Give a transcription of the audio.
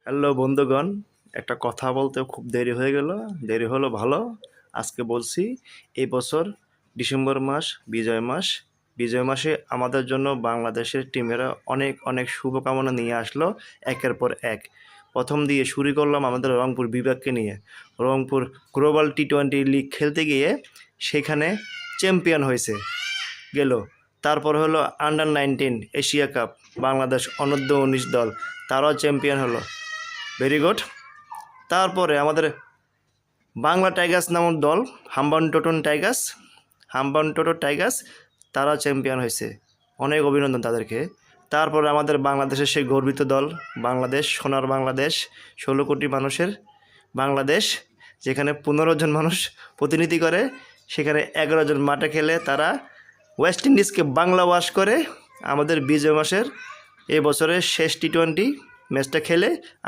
Hello বন্ধুগণ, একটা কথা বলতে খুব দেরি হয়ে গেল। দেরি হলো ভালো। আজকে বলছি, এই বছর ডিসেম্বর মাস বিজয় মাস। বিজয় মাসে আমাদের জন্য বাংলাদেশের টিমেরা অনেক অনেক শুভকামনা নিয়ে আসলো একের পর এক। প্রথম দিয়ে শুরু করলাম আমাদের রংপুর বিভাগকে নিয়ে। রংপুর গ্লোবাল টি-20 লিগ খেলতে গিয়ে সেখানে চ্যাম্পিয়ন হয়েছে গেল। তারপর হলো আন্ডার-19 এশিয়া কাপ, বাংলাদেশ অনূর্ধ্ব-19 দল, তারাও চ্যাম্পিয়ন হলো। Very good. তারপরে আমাদের বাংলা টাইগার্স নামক দল, হাম্বানটোটো টাইগার্স, তারা চ্যাম্পিয়ন হয়েছে। অনেক অভিনন্দন তাদেরকে। তারপরে আমাদের বাংলাদেশের সেই গর্বিত দল বাংলাদেশ, সোনার বাংলাদেশ, 16 কোটি মানুষের বাংলাদেশ, যেখানে 15 জন মানুষ প্রতিনিধি করে, সেখানে 11 জন মাঠে খেলে, তারা ওয়েস্ট ইন্ডিজকে বাংলা ওয়াশ করে আমাদের বিজয় মাসের এই বছরের শেষ টি-20 ম্যাচটা খেলে